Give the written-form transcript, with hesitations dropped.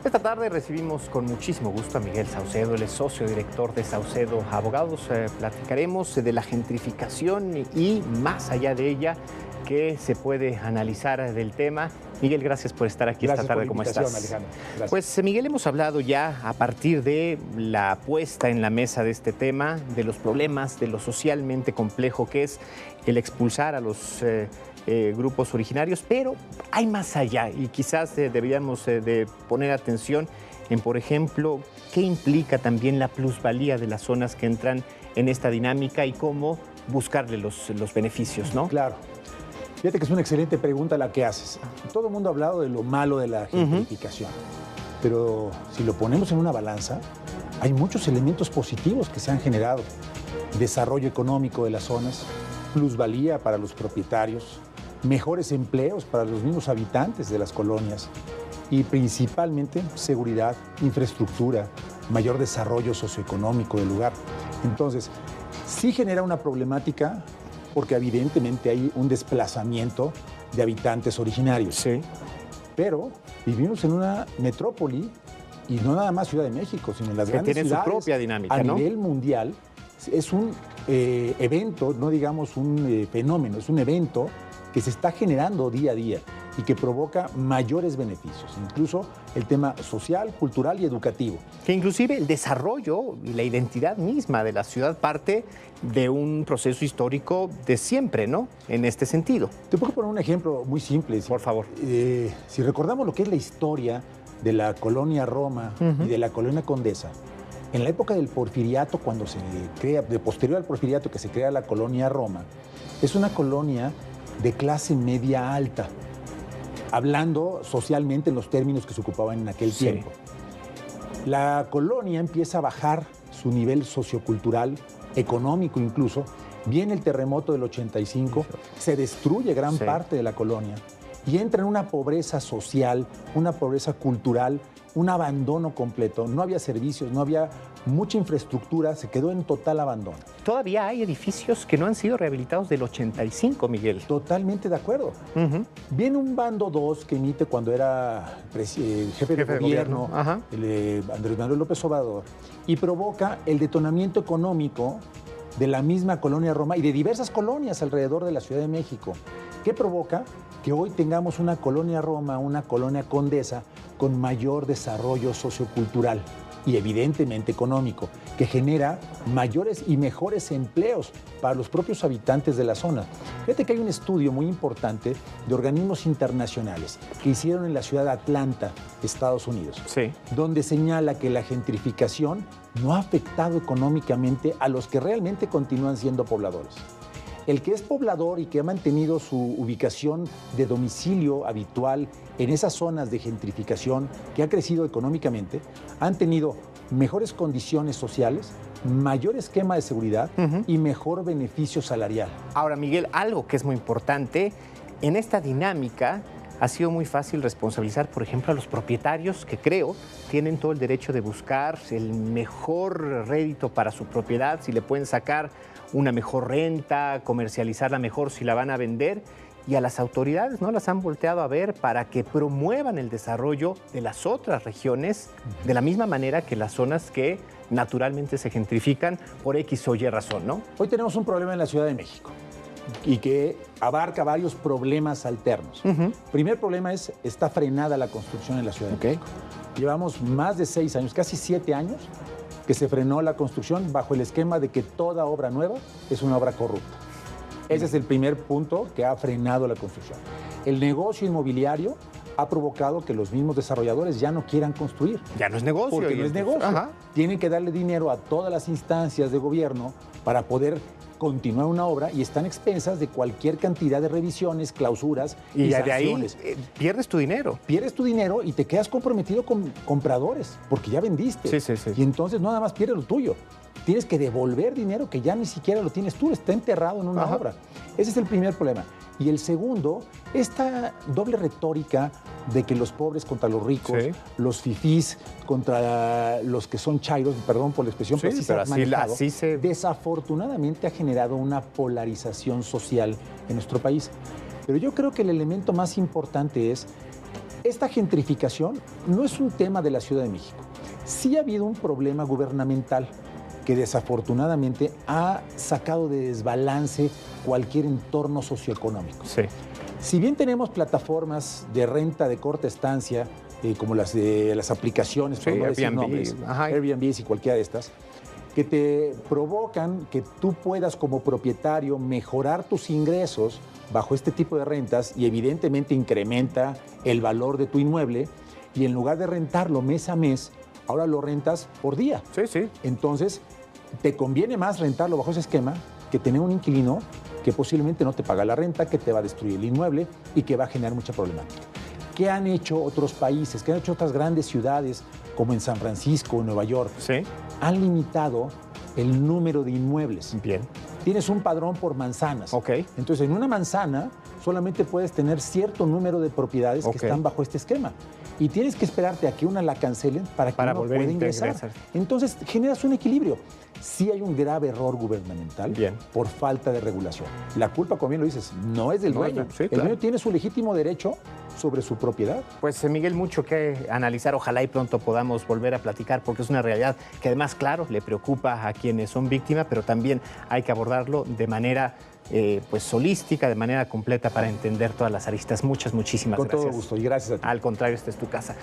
Esta tarde recibimos con muchísimo gusto a Miguel Saucedo, él es socio director de Saucedo Abogados. Platicaremos de la gentrificación y más allá de ella, qué se puede analizar del tema. Miguel, gracias por estar aquí esta tarde. ¿Cómo estás? Alejandro. Gracias. Pues Miguel, hemos hablado ya a partir de la puesta en la mesa de este tema, de los problemas, de lo socialmente complejo que es el expulsar a los grupos originarios, pero hay más allá y quizás deberíamos de poner atención en, por ejemplo, qué implica también la plusvalía de las zonas que entran en esta dinámica y cómo buscarle los beneficios, ¿no? Claro. Fíjate que es una excelente pregunta la que haces. Todo el mundo ha hablado de lo malo de la gentrificación, pero si lo ponemos en una balanza, hay muchos elementos positivos que se han generado. Desarrollo económico de las zonas, plusvalía para los propietarios, mejores empleos para los mismos habitantes de las colonias y principalmente seguridad, infraestructura, mayor desarrollo socioeconómico del lugar. Entonces, sí genera una problemática porque evidentemente hay un desplazamiento de habitantes originarios. Sí. Pero vivimos en una metrópoli, y no nada más Ciudad de México, sino en las grandes tiene ciudades su propia dinámica, a ¿no? nivel mundial. Es un evento, no digamos un fenómeno, es un evento que se está generando día a día y que provoca mayores beneficios, incluso el tema social, cultural y educativo. Que inclusive el desarrollo y la identidad misma de la ciudad parte de un proceso histórico de siempre, ¿no? En este sentido. Te puedo poner un ejemplo muy simple. Por favor. Si recordamos lo que es la historia de la colonia Roma y de la colonia Condesa, en la época del Porfiriato, cuando se crea, de posterior al Porfiriato que se crea la colonia Roma, es una colonia de clase media alta, hablando socialmente en los términos que se ocupaban en aquel tiempo. La colonia empieza a bajar su nivel sociocultural, económico incluso. Viene el terremoto del 85, se destruye gran parte de la colonia y entra en una pobreza social, una pobreza cultural, un abandono completo. No había servicios, no había mucha infraestructura, se quedó en total abandono. Todavía hay edificios que no han sido rehabilitados del 85, Miguel. Totalmente de acuerdo. Viene un bando 2 que emite cuando era jefe de gobierno, Andrés Manuel López Obrador, y provoca el detonamiento económico de la misma colonia Roma y de diversas colonias alrededor de la Ciudad de México, que provoca que hoy tengamos una colonia Roma, una colonia Condesa con mayor desarrollo sociocultural y evidentemente económico, que genera mayores y mejores empleos para los propios habitantes de la zona. Fíjate que hay un estudio muy importante de organismos internacionales que hicieron en la ciudad de Atlanta, Estados Unidos, donde señala que la gentrificación no ha afectado económicamente a los que realmente continúan siendo pobladores. El que es poblador y que ha mantenido su ubicación de domicilio habitual en esas zonas de gentrificación, que ha crecido económicamente, han tenido mejores condiciones sociales, mayor esquema de seguridad y mejor beneficio salarial. Ahora, Miguel, algo que es muy importante, en esta dinámica ha sido muy fácil responsabilizar, por ejemplo, a los propietarios que creo tienen todo el derecho de buscar el mejor rédito para su propiedad, si le pueden sacar una mejor renta, comercializarla mejor si la van a vender, y a las autoridades no las han volteado a ver para que promuevan el desarrollo de las otras regiones de la misma manera que las zonas que naturalmente se gentrifican por X o Y razón, ¿no? Hoy tenemos un problema en la Ciudad de México y que abarca varios problemas alternos. Primer problema es, está frenada la construcción en la Ciudad de México. Llevamos más de 6 años, casi 7 años, que se frenó la construcción bajo el esquema de que toda obra nueva es una obra corrupta. Ese es el primer punto que ha frenado la construcción. El negocio inmobiliario ha provocado que los mismos desarrolladores ya no quieran construir. Ya no es negocio. Porque no es negocio. Tienen que darle dinero a todas las instancias de gobierno para poder continuar una obra y están expensas de cualquier cantidad de revisiones, clausuras y sanciones. De ahí pierdes tu dinero. Pierdes tu dinero y te quedas comprometido con compradores porque ya vendiste. Y entonces no nada más pierdes lo tuyo. Tienes que devolver dinero que ya ni siquiera lo tienes tú, está enterrado en una obra. Ese es el primer problema. Y el segundo, esta doble retórica de que los pobres contra los ricos, los fifís contra los que son chairos, perdón por la expresión, pero así desafortunadamente ha generado una polarización social en nuestro país. Pero yo creo que el elemento más importante es Esta gentrificación no es un tema de la Ciudad de México. Sí ha habido un problema gubernamental que desafortunadamente ha sacado de desbalance cualquier entorno socioeconómico. Sí. Si bien tenemos plataformas de renta de corta estancia, como las de las aplicaciones, sí, por no decir nombres, Airbnb y cualquiera de estas, que te provocan que tú puedas como propietario mejorar tus ingresos bajo este tipo de rentas y evidentemente incrementa el valor de tu inmueble y en lugar de rentarlo mes a mes, ahora lo rentas por día. Sí, sí. Entonces, te conviene más rentarlo bajo ese esquema que tener un inquilino que posiblemente no te paga la renta, que te va a destruir el inmueble y que va a generar mucha problemática. ¿Qué han hecho otros países? ¿Qué han hecho otras grandes ciudades como en San Francisco o Nueva York? Sí. Han limitado el número de inmuebles. Bien. Tienes un padrón por manzanas. Ok. Entonces, en una manzana solamente puedes tener cierto número de propiedades que están bajo este esquema. Y tienes que esperarte a que una la cancelen para que uno pueda ingresar. Entonces, generas un equilibrio. Sí hay un grave error gubernamental por falta de regulación. La culpa, como bien lo dices, no es del dueño. Sí, claro. El dueño tiene su legítimo derecho sobre su propiedad. Pues Miguel, mucho que analizar. Ojalá y pronto podamos volver a platicar porque es una realidad que además, claro, le preocupa a quienes son víctimas, pero también hay que abordarlo de manera pues holística, de manera completa para entender todas las aristas. Muchísimas gracias. Con todo gusto y gracias a ti. Al contrario, esta es tu casa.